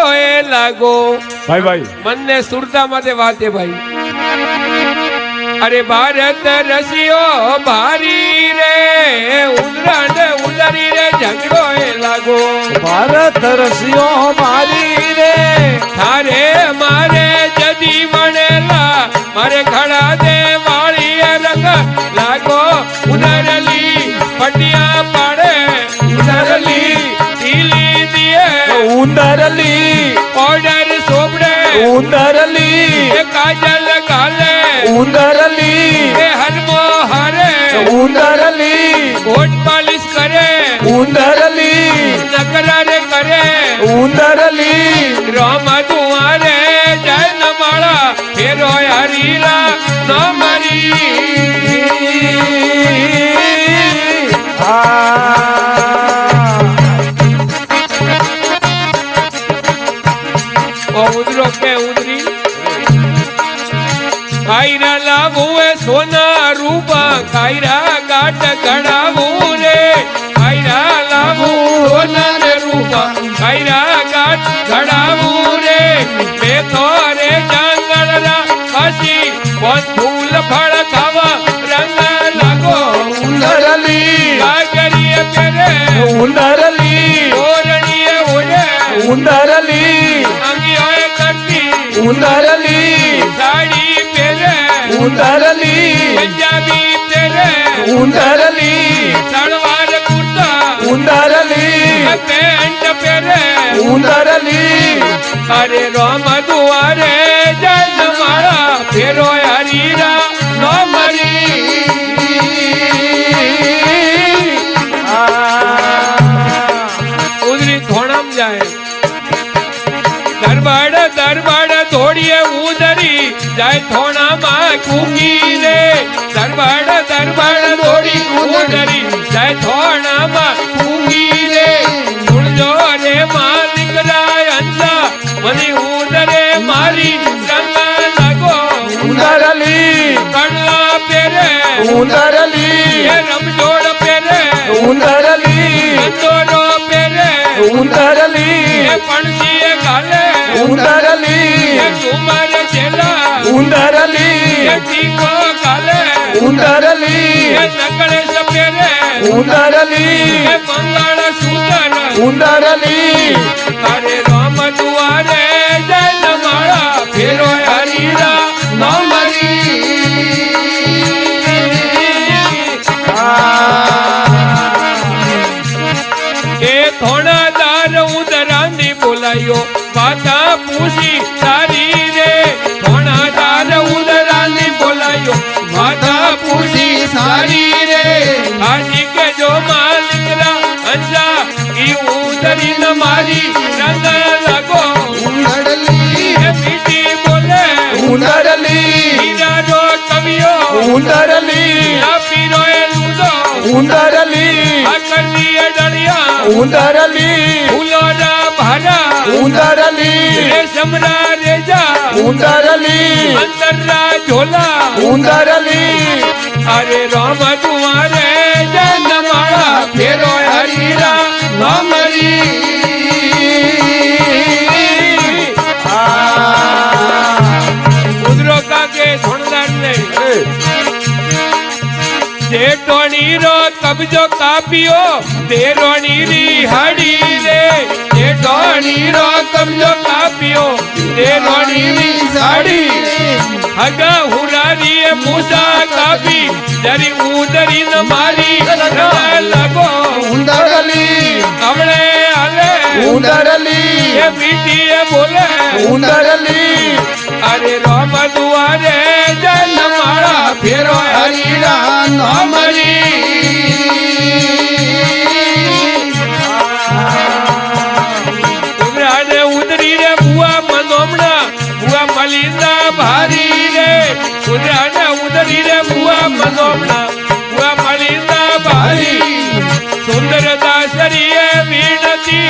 लागो भाई भाई मन ने सुरता माते वाते भाई। अरे भारत रसियो भारी रे उंदरा ने उंदरी रे झगड़ो लागो। भारत रसियो भारी रे थारे मारे जदी मनेला मारे खड़ा दे वाली रंग लागो। उनरली पटिया पाड़े उनरली ढीली दिए उंदरली ऑर्डर सोबड़े उंदरली काजल गाले उंदरली हरमो हारे उंदरली होठ पालिश करे उंदरली नकरारे करे उंदरली राम दुआरे जय नमाड़ा फेरो हरीला न मरी। उदरो के उदरी कायरा लाभू सोना रूपा कायरा गाट गड़ावू रे कायरा लाभू सोना रे रूपा कायरा गाट गड़ावू रे मैं थोरे जंगल रा हसी कौन फूल फल खावा रंग लागो। उंदरली कागरिया करे उंदरली ओरनिए ओढ़े उंदरली अंगियों करती उंदरली साड़ी पहने उंदरली पंजाबी तेरे उंदरली सलवार कुर्ता उंदरली पैंट पहने उंदरली अरे राम दुआरे जय मारा फेरो हरीरा न मरी। उधरी थोड़म जाए दरबार दरबार दौड़िए उधरी जाए थोड़ा माँ कूकी रे दरबार दरबार दौड़ी उधरी जाए थोड़ा माँ कूकी रे सुन जो रे मालिक राय अंसा मनी उधरे मारी रंग लगो। उंदरली कड़ला पेरे उंदरली ये रमजोड़ पेरे उंदरली कंदोरो पेरे उंदरली ये पणसी गाले उंदरली ये झूमर चेला उंदरली ये टीको गाले उंदरली ये नकले सपेरे उंदरली ये मंगल सूत्र उंदरली अरे राम दुआरे जय नमाड़ा फेरो हरीरा न मरी। ए थोड़ा दार उदरानी बोलायो बाता पूछी सारी रे थोड़ा दार उदरानी बोलायो बाता पूछी सारी रे आजी के जो मालिक रा अंजा ई उदरी न मारी रंग लगो। उंदरली ये पीटी बोले उंदरली हीरा जो कवियो उंदरली या पीरो ए लूदो उंदरली आकर दिए डलिया उंदरली फूलोरा भरा उंदरली रेशमरा रेजा उंदरली अंतरा झोला उंदरली अरे राम दुआरे जय नमाड़ा फेरो हरीरा न मरी। उधरो का के धोनदार ने जेठोनी रो कब्जो कापियो तेरोनी री हड़ी रे जेठोनी रो कब्जो कापियो तेरोनी री साड़ी हगा हुरारी मूसा कापी जरी उदरी न मारी लगो। उंदरली अवळे आले उंदरली ये पीटी बोले उंदरली अरे राम दुआरे जय नमाड़ा फेरो हरीरा न मरी। उधराने उधरी रे बुआ मनोमना बुआ मलिंदा भारी रे उधराने उधरी रे बुआ मनोमना बुआ मलिंदा भारी सुंदर दासरी वीणती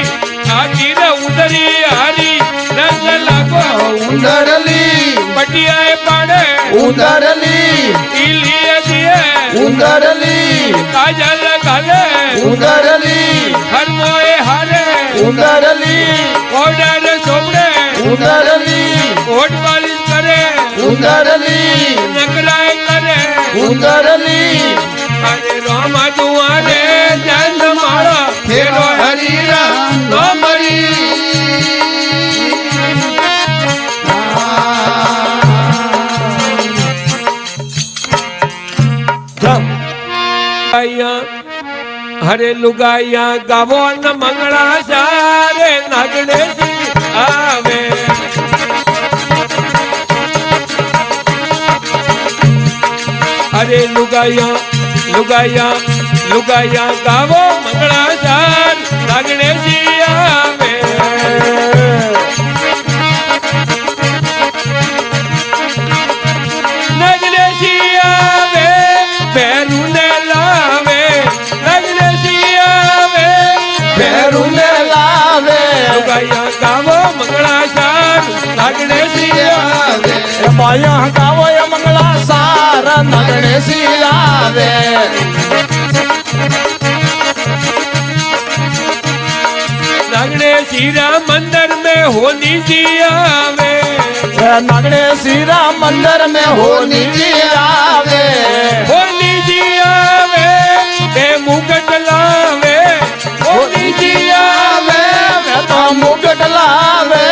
आजी रे उधरी हरी रंग लगो। उंदरली पटिया पाड़े उंदरली इलिए दिए उंदरली काजल गाले उंदरली हर मोए हारे उंदरली ओडर सोब ઉંદરલી નકરાય કરે ઉંદરલી અરે રામ દુઆરે જન્મ માળા ફેરો હરી રામ હરે લુગાયા ગાવો ન મંગળા સારે નાગણેશી આવે હરે લુગાયા ગાવો મંગળા સાર નાગણેશી આવે નાગણેશી આવે ભેરું ને લાવે નાગણેશી આવે ભેરું ને લાવે લુગાયા ગાવો મંગળા સાર નાગણેશી આવે બાયા ગાવો મંગળા સાર નાગણેશી આવે नागणेशी राम मंदिर में होनी जी आवे नागणेशी राम मंदिर में होनी जी आवे होनी जी आवे ए मुकुट लावे होनी जी आवे तो मुकुट लावे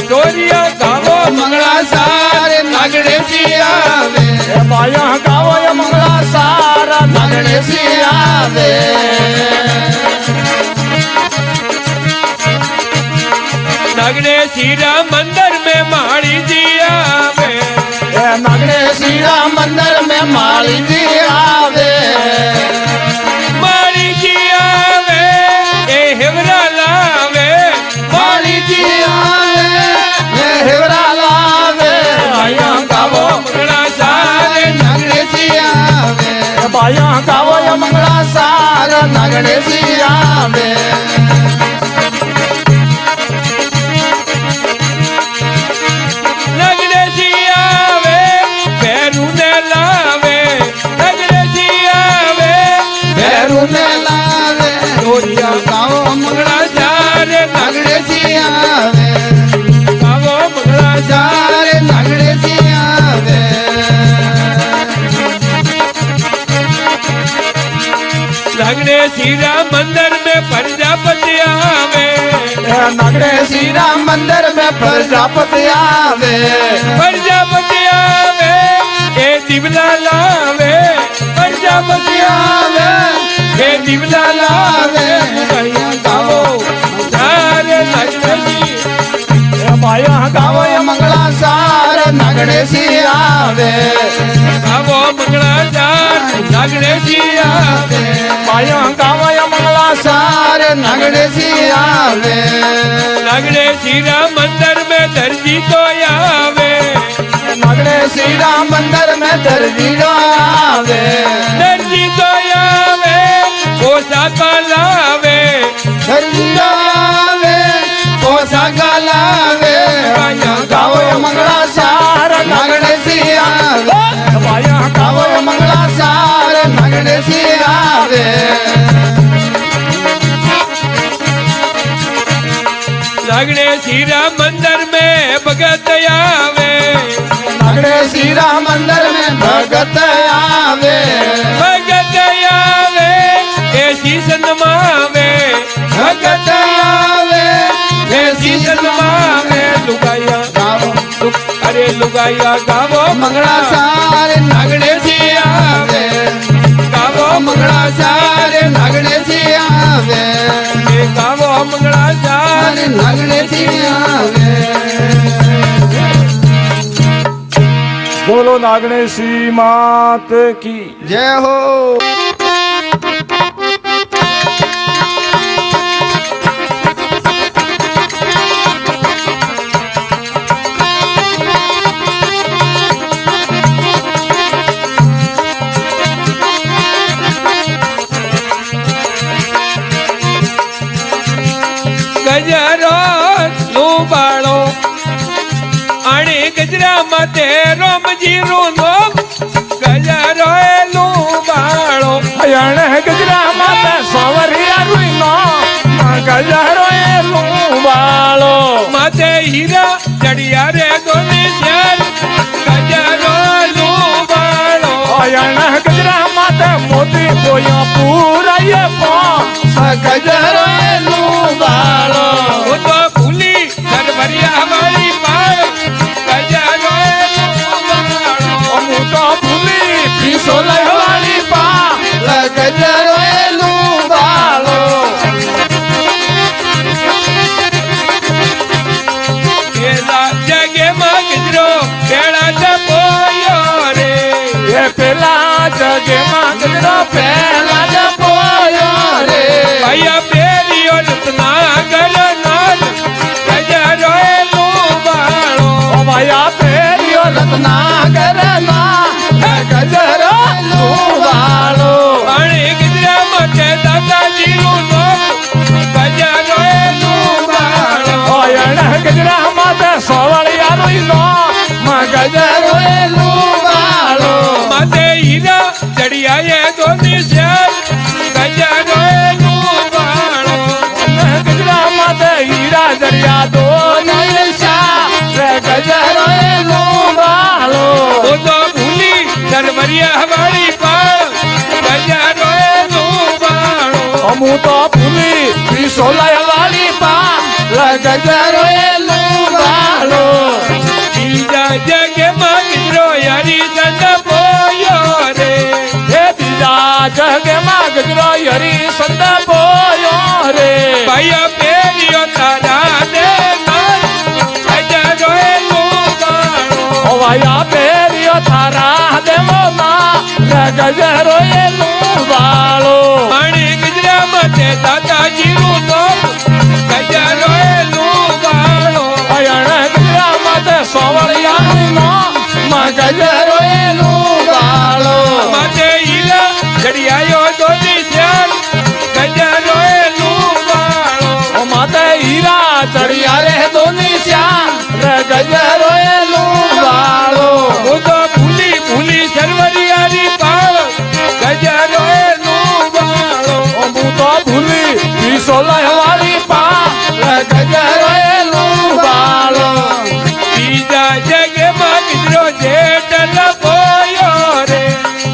डोरिया गावो मंगला सारे नागणेशी आवे बाया गावो मंगला सारा नागणेशी आवे नागणेशी राम मंदिर में माड़ी जी आवे नागणेशी राम मंदिर में माली जी आवे माड़ी जी आवे ए हिवरा लावे माली जी आवे ये हिवरा लावे बाया गावो मंगला सारे नागणेशी आवे बाया गावो मंगला सारा नागणेशी आवे नागणेशी आवे भैरू ने लावे नागणेशी आवे भैरू ने लावे डोरिया गावो मंगला सारे नागणेशी आवे गावो मंगला सारे नागणेशी आवे नागणेशी राम मंदिर में प्रजापति आवे नागणेशी राम मंदिर में प्रजापति आवे प्रजापति आवे ए दिवला लावे प्रजापति आवे ए दिवला लावे भैया गावो सारे नागणेशी माया गावो मंगला सार नागणेशी आवे गावो मंगला सार नागणेशी आवे माया गावो मंगला सार नागणेशी आवे नागणेशी राम मंदिर में दर्जी तो आवे नागणेशी राम मंदिर में दर्जी आवे दर्जी तो आवे पोशाका लावे दर्जी आवे पोशाका लावे गावो मंगला सार नागणेशी आवे माया गावो मंगला सार नागणेशी आवे नागणेशी राम मंदिर में भगत आवे नागणेशी राम मंदिर में भगत आवे भगत आवे ऐसी सनमावे भगत आवे ऐसी सनमावे लुगाया गावो अरे लुगाया गावो मंगला सार नागणेशी आवे गावो मंगला सार नागणेशी आवे गावो मंगला सार नागणेशी आवे बोलो नागणेशी मात की जय हो गजरो लुबाळो आणि गजरा माते रोमजी रोम गजरो लुबाळो अयण गजरा माता सवरिया रुइनो गजरो लूबाळो माते हीरा चढ़िया रे दो કોઈ પૂરાય ગજરો એનું બાળો હું તો ભૂલી સરવરિયા વાળી પાળ ગજરો એનું બાળો હું તો ભૂલી પીસો લહેવાળી પા ગજરો એનું બાળો પેલા જગે માં ગજરો પેલા જપોયો રે એ પેલા જગે માં ગજરો પહેલા જ પોયો રે ભાઈ પેરીઓ રત્ના ગરનાર ગજરો એનું બાળો ભાયા પેરિયો રત્નાગરના ગજરો એનું બાળો પાણી ગજરામાં છે દાદાજીનું નામ ગજરો એનું બાળો ઓયણ ગજરામાં તે સોવળિયાનું નો ગજરો એનું બાળો માથે હીરા ચડિયાએ દોની શ્યામ ગજરો એનું બાળો ગજરામાં તે હીરા દરિયા દો ગજરો એનું બાળો હું તો ભૂલી સરવરિયા વાળી પાળ ગજરો એનું બાળો હું તો ભૂલી પીસો લહેવાળી પા ગજરો એનું બાળો બીજા જગે માં ગજરો યારી સંત પોયો રે હે બીજા જગે માં ગજરો હરી સંત બોયો રે ભાઈ પેરીઓ તારા દે ગજરો એનું બાળો ઓવાયા પેરિયો થારા દેવો માં ગજરો એનું વાળો પાણી ગજરામાં તે દાદાજીનું નામ ગજરો એનું બાળો અયણ ગજરામાં તે સોવળિયાનું નો ગજરો એનું બાળો માથે હીરા ચડિયાયો દોની શ્યામ ગજરો એનું બાળો માતે હીરા ચડિયા રે દોની શ્યામ ગજરો એનું બાળો હું તો ભૂલી ભૂલી સરવરિયાની પાળ ગજરો એનું બાળો હું તો ભૂલી પીસો લહેવાળી પા ગજરો એનું બાળો બીજા જગે માં ગજરો જેઠ લપોયો રે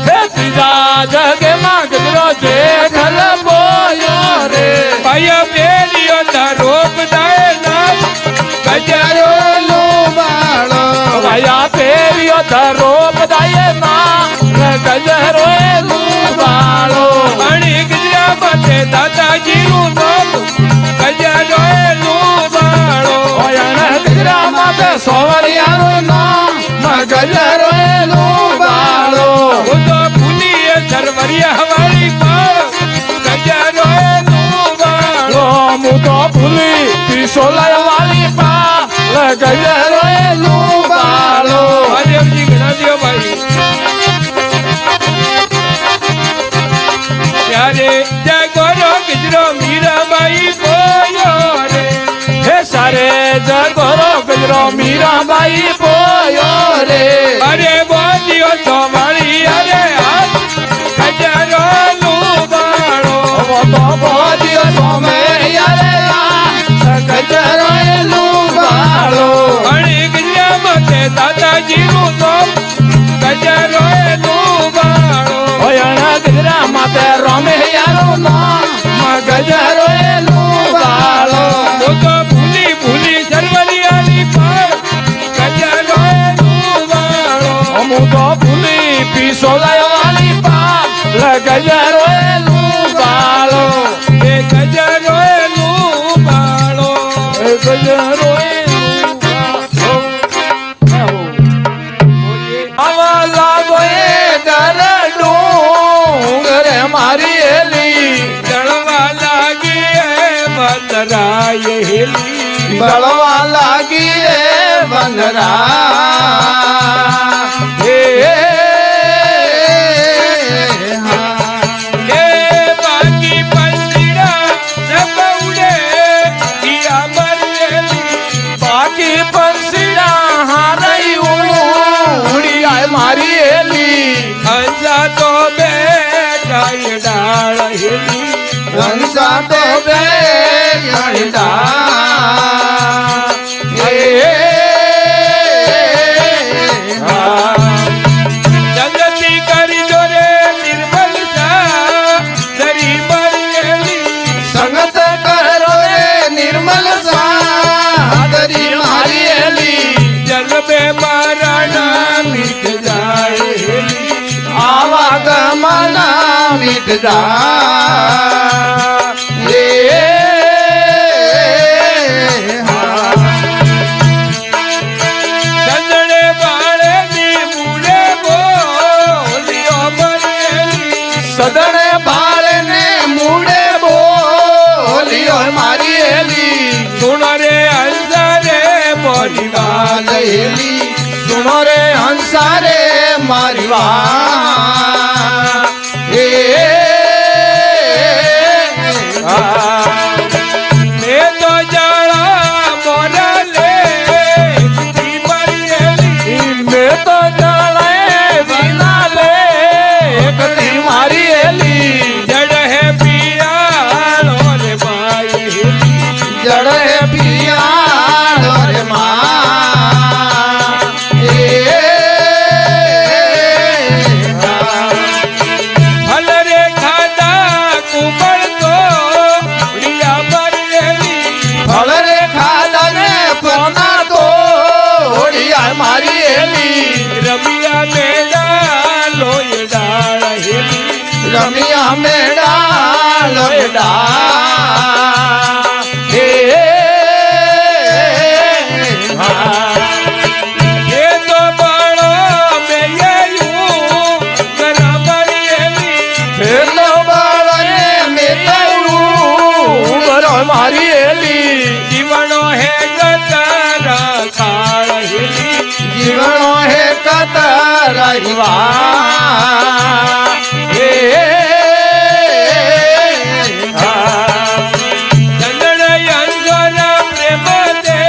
હે ત્રીજા જગે માં ગજરો જેઠ બોયો રે ભાઈ પેરીઓ તારો બધાએ નામ ગજરો એનું બાળો ભાયા પેરિયો ધરો બધાએ ના ગજરો એનું બાળો પાણી ગજરામાં તે દાદાજીનું નામ ગજરો એનું બાળો ઓયણ ગજરામાં તે સોવરિયાનું નામ ગજરો એનું બાળો હું તો ભૂલી એ સરવરિયા વાળી પાળ ગજરો એનું બાળો હું તો ભૂલી પીસો લયવાળી પા ગજરો એનું બાળો મહાદેવજી ઘણા દિયો ભાઈ ત્યારે જગોરો ગજરો મીરાબાઈ બોયો રે હે સારે જગોરો ગજરો મીરાબાઈ બોયો રે અરે બોલ્યો તો મારી અરે હાથ ગજરો નું બાળો તો બોલ્યો સોમે યારે ગજરો એનું બાળો પાણી ગજરામાં તે દાદાજીનું નામ ગજરો એનું બાળો ઓયણ ગજરામાં તે રમે યારું નામ ગજરો એનું બાળો હું તો ભૂલી ભૂલી સરવરિયાની પાળ ગજરો એનું બાળો હું તો ભૂલી પીસો લયવાળી પા ગજરો એનું બાળો એ ગજરો એનું બાળો ગજરો આવા લાગો એ ડુંગરે મારી એલી જળવા લાગી એ મનરાય હેલી બળવા લાગી એ બંદરા હે એ બાકી પંચીડા સબઉડે ગયા મરેલી બાકી પંસીડા હારઈ ઉડી આય મારી એલી અંજા તો બેઠા એ ડાળ હેલી હંસા તો બે અણદા હે જાય ચંદણે બાળની મૂળે બોલ્યો બનેલી સદણે બાળને મૂળે બોલ્યો મારી એલી સુનો રે અંધારે મોરી વાત વાલેલી સુનો રે હંસારે મારી વાત એ મેં તો જાણા મોરા લે બનેલી મેં તો જાણે વિના લે કદી મારી એલી જડ હે પિયાળો રે માઈ જડે પિયાળો રે માં એ ફલ રે ખાધા કુંભળ તો રિયા બનેલી ફળ રે ખાધા ને પરના તો ઓડિયા મારી એલી રમિયા મેળા લોય ડાળ હેલી રમિયા મેળા લોયડા એ એ તો બાળો મેયયું બરાબર એલી ફેરનો બાળને મેતાયું બરો મારી એલી જીવણો હે ગતરા કાળ હેલી જીવણો હે કતરવા એ ચંદન અંજોના પ્રેમ દે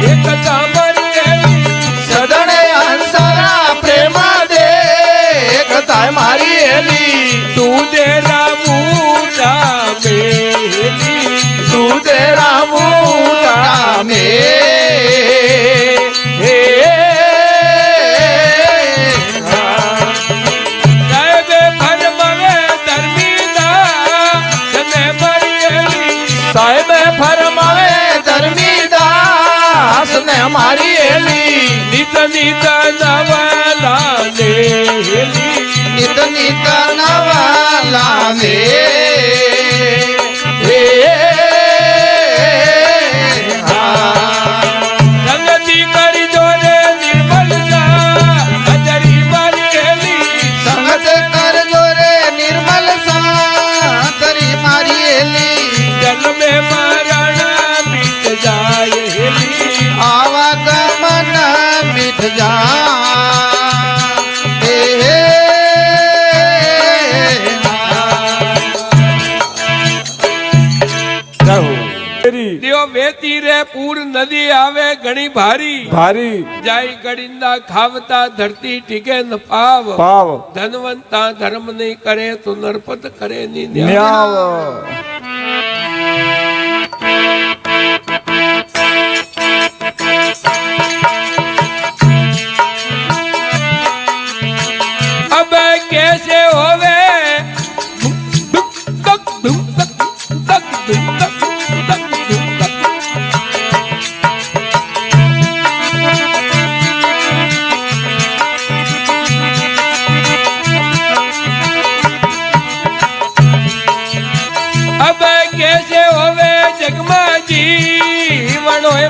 એક કામર એલી સદણે હંસરા પ્રેમ દે કથા મારી એલી તું દે રામુડા મેલી તું તે રામુડા મે હે સાહેબ ફરમાવે ધર્મીદા તને મરેલી સાહેબ ફરમાવે ધર્મીદાસ ને મારી એલી નિત નિત નવલા દેલી નિત નિત નવા લાવે હે સંગતિ કરી જોરે નિર્મલતા હજરી મરેલી સંગત કરજો રે નિર્મલ સાતરી મારી એલી જન્મે મરણ બીત જાય હેલી આવા ગમન મીઠ જા હે હે દેવ વેતી રે પૂર નદી આવે ઘણી ભારી ભારી જાય ગડિંદા ખાવતા ધરતી ટીકે ન પાવ પાવ ધનવંતા ધર્મ નહીં કરે તો નરપત કરે ની ન્યાવ अब कैसे होवे अब कैसे होवे जगमा जीवनो है